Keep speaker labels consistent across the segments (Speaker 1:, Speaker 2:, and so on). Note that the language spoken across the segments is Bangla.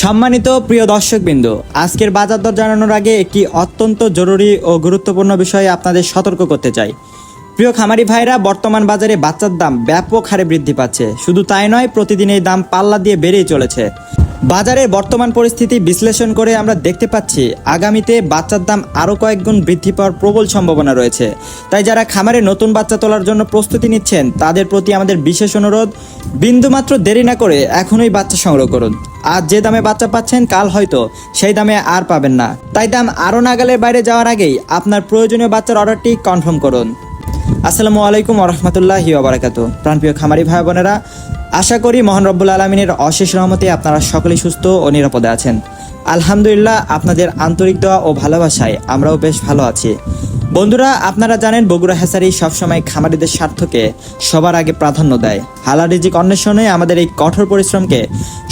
Speaker 1: সম্মানিত প্রিয় দর্শকবৃন্দ, আজকের বাজার দর জানানোর আগে একটি অত্যন্ত জরুরি ও গুরুত্বপূর্ণ বিষয়ে আপনাদের সতর্ক করতে চাই। প্রিয় খামারি ভাইরা, বর্তমান বাজারে বাচ্চার দাম ব্যাপক হারে বৃদ্ধি পাচ্ছে। শুধু তাই নয়, প্রতিদিন এই দাম পাল্লা দিয়ে বেড়েই চলেছে। বাজারের বর্তমান পরিস্থিতি বিশ্লেষণ করে আমরা দেখতে পাচ্ছি আগামীতে বাচ্চার দাম আরও কয়েক গুণ বৃদ্ধি পাওয়ার প্রবল সম্ভাবনা রয়েছে। তাই যারা খামারে নতুন বাচ্চা তোলার জন্য প্রস্তুতি নিচ্ছেন, তাদের প্রতি আমাদের বিশেষ অনুরোধ, বিন্দুমাত্র দেরি না করে এখনই বাচ্চা সংগ্রহ করুন। আজ যে দামে বাচ্চা পাচ্ছেন, কাল হয়তো সেই দামে আর পাবেন না। তাই দাম আরও নাগালের বাইরে যাওয়ার আগেই আপনার প্রয়োজনীয় বাচ্চার অর্ডারটি কনফার্ম করুন। আসসালামু আলাইকুম ওয়া রাহমাতুল্লাহি ওয়া বারাকাতুহু। প্রাণপ্রিয় খামারি ভাই বোনেরা, আশা করি মহান রব্বুল আলামিনের অশেষ রহমতে আপনারা সকলেই সুস্থ ও নিরাপদে আছেন। আলহামদুলিল্লাহ, আপনাদের আন্তরিক দোয়া ও ভালোবাসায় আমরাও বেশ ভালো আছি। বন্ধুরা, আপনারা জানেন বগুড়া হ্যাচারি সবসময় খামারিদের স্বার্থকে সবার আগে প্রাধান্য দেয়। হালাল রিজিক অন্বেষণে আমাদের এই কঠোর পরিশ্রমকে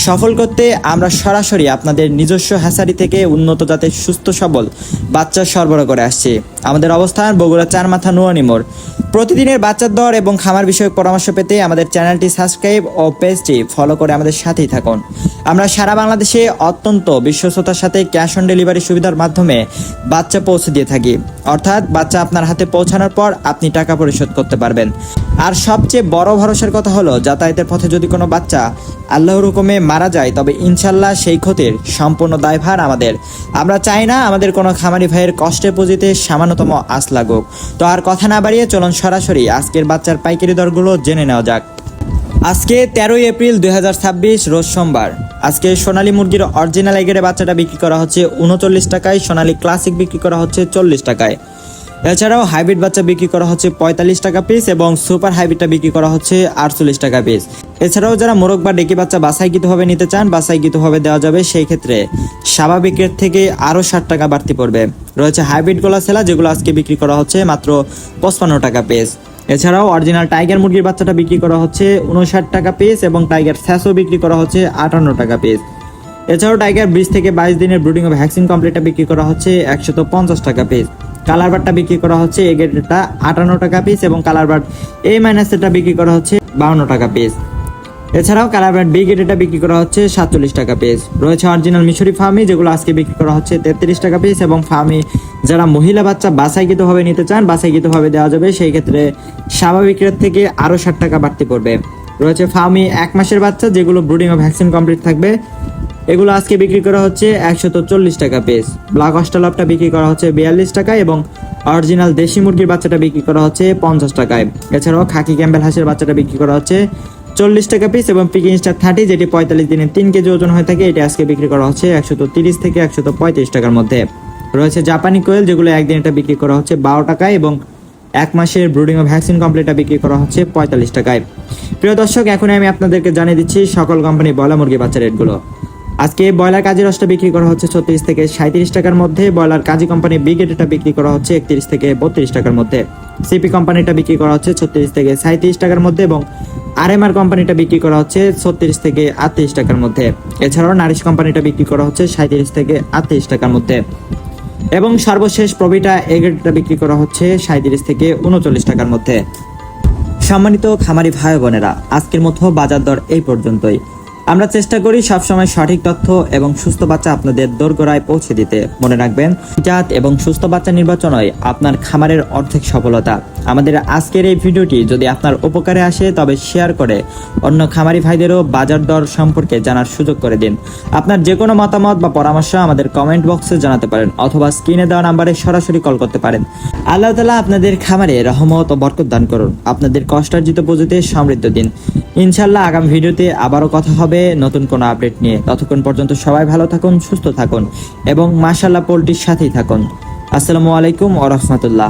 Speaker 1: সফল করতে আমরা সরাসরি আপনাদের নিজস্ব হ্যাচারি থেকে উন্নত জাতের সুস্থ সবল বাচ্চা সরবরাহ করে আসছি। আমাদের অবস্থান বগুড়া চারমাথা নুরানি মোড়। প্রতিদিনের বাচ্চার দর এবং খামার বিষয়ক পরামর্শ পেতে আমাদের চ্যানেলটি সাবস্ক্রাইব ও পেজটি ফলো করে আমাদের সাথেই থাকুন। আমরা সারা বাংলাদেশে অত্যন্ত বিশ্বস্ততার সাথে ক্যাশ অন ডেলিভারি সুবিধার মাধ্যমে বাচ্চা পৌঁছে দিয়ে থাকি। অর্থাৎ বাচ্চা আপনার হাতে পৌঁছানোর পর আপনি টাকা পরিশোধ করতে পারবেন। আর সবচেয়ে বড় ভরসার কথা হলো, যাতায়াতের পথে যদি কোনো বাচ্চা আল্লাহর হুকুমে মারা যায়, তবে ইনশাল্লাহ সেই ক্ষতির সম্পূর্ণ দায়ভার আমাদের। আমরা চাই না আমাদের কোনো খামারি ভাইয়ের কষ্টের পুঁজিতে সামান্যতম আঁচ লাগুক। তো আর কথা না বাড়িয়ে চলুন সরাসরি আজকের বাচ্চার পাইকারি দরগুলো জেনে নেওয়া যাক। আজকে 13 এপ্রিল 2026 রোজ সোমবার। আজকে সোনালী মুরগির অরিজিনাল এগের বাচ্চাটা বিক্রি করা হচ্ছে 39 টাকায়, সোনালী ক্লাসিক বিক্রি করা হচ্ছে 40 টাকায়। এছাড়াও হাইব্রিড বাচ্চা বিক্রি করা হচ্ছে 45 টাকা পিস এবং সুপার হাইব্রিডটা বিক্রি করা হচ্ছে 48 টাকা পিস। এছাড়াও যারা মোরগ বা ডেকি বাচ্চা বাছাইকৃতভাবে নিতে চান, বাছাইকৃতভাবে দেওয়া যাবে। সেই ক্ষেত্রে স্বাভাবিক রেট থেকে আরও 60 টাকা বাড়তি পড়বে। রয়েছে হাইব্রিড গোলা ছেলা, যেগুলো আজকে বিক্রি করা হচ্ছে মাত্র 55 টাকা পিস। এছাড়াও অরিজিনাল টাইগার মুরগির বাচ্চাটা বিক্রি করা হচ্ছে 59 টাকা পিস এবং টাইগার স্যাসও বিক্রি করা হচ্ছে 58 টাকা পিস। এছাড়াও টাইগার 20 থেকে 22 দিনের ব্রুডিং ও ভ্যাকসিন কমপ্লিটটা বিক্রি করা হচ্ছে 150 টাকা পিস। কালার বারটা বিক্রি করা হচ্ছে এ গ্রেডটা 58 টাকা পিস এবং কালার বার এ মাইনাসটা বিক্রি করা হচ্ছে 52 টাকা পিস। এছাড়াও কালার বার বি গ্রেডটা বিক্রি করা হচ্ছে 47 টাকা পিস। রয়েছে অরিজিনাল মিশরি ফার্মি, যেগুলো আজকে বিক্রি করা হচ্ছে 33 টাকা পিস এবং ফার্মি যারা মহিলা বাচ্চা বাছাইকৃতভাবে নিতে চান, বাছাইকৃতভাবে দেওয়া যাবে। সেই ক্ষেত্রে স্বাভাবিক রেট থেকে আরও 60 টাকা বাড়তি পড়বে। রয়েছে ফার্মি 1 মাসের বাচ্চা, যেগুলো ব্রুডিং ও ভ্যাকসিন কমপ্লিট থাকবে। এগুলো আজকে বিক্রি করা হচ্ছে 140 টাকা পিস। ব্ল্যাক অস্ট্রেলপটা বিক্রি করা হচ্ছে 42 টাকায় এবং অরিজিনাল দেশি মুরগির বাচ্চাটা বিক্রি করা হচ্ছে 50 টাকায়। এছাড়াও খাকি ক্যাম্বেল হাঁসের বাচ্চাটা বিক্রি করা হচ্ছে 40 টাকা পিস এবং পিকিং স্টার 30, যেটি 45 দিনে 3 কেজি ওজন হয়ে থাকে, এটি আজকে বিক্রি করা হচ্ছে 130 থেকে 135 টাকার মধ্যে। রয়েছে জাপানি কোয়েল, যেগুলো একদিন এটা বিক্রি করা হচ্ছে 12 টাকায় এবং 1 মাসের ব্রুডিং ও ভ্যাকসিন কমপ্লিটটা বিক্রি করা হচ্ছে 45 টাকায়। প্রিয় দর্শক, এখন আমি আপনাদেরকে জানিয়ে দিচ্ছি সকল কোম্পানি ব্রয়লার মুরগি বাচ্চার রেটগুলো। আজকে ব্রয়লার কাজী রসটা বিক্রি করা হচ্ছে 36 থেকে 37 টাকার মধ্যে। ব্রয়লার কাজী কোম্পানি বিগেটটা বিক্রি করা হচ্ছে 31 থেকে 32 টাকার মধ্যে। সিপি কোম্পানিটা বিক্রি করা হচ্ছে 36 থেকে 37 টাকার মধ্যে এবং আরএমআর কোম্পানিটা বিক্রি করা হচ্ছে 36 থেকে 38 টাকার মধ্যে। এছাড়াও নারিশ কোম্পানিটা বিক্রি করা হচ্ছে 37 থেকে 38 টাকার মধ্যে এবং সর্বশেষ প্রবিটা এগ্রেডটা বিক্রি করা হচ্ছে 37 থেকে 39 টাকার মধ্যে। সম্মানিত খামারি ভাই বোনেরা, আজকের মতো বাজার দর এই পর্যন্তই। আমরা চেষ্টা করি সবসময় সঠিক তথ্য এবং সুস্থ বাচ্চা আপনাদের দোরগোড়ায় পৌঁছে দিতে। মনে রাখবেন, জাত এবং সুস্থ বাচ্চা নির্বাচনই আপনার খামারের অর্ধেক সফলতা। আমাদের আজকের এই ভিডিওটি যদি আপনার উপকারে আসে, তবে শেয়ার করে অন্য খামারি ভাইদেরও বাজার দর সম্পর্কে জানার সুযোগ করে দিন। আপনার যে কোনো মতামত বা পরামর্শ আমাদের কমেন্ট বক্সে জানাতে পারেন অথবা স্ক্রিনে দেওয়া নাম্বারে সরাসরি কল করতে পারেন। আল্লাহ তাআলা আপনাদের খামারে রহমত ও বরকত দান করুন, আপনাদের কষ্টার্জিত পুঁজিতে সমৃদ্ধ দিন। ইনশাল্লাহ আগামী ভিডিওতে আবারও কথা হবে নতুন কোনো আপডেট নিয়ে। ততক্ষণ পর্যন্ত সবাই ভালো থাকুন, সুস্থ থাকুন এবং মাশাআল্লাহ পোল্ট্রির সাথেই থাকুন। আসসালামু আলাইকুম ওয়া রাহমাতুল্লাহ।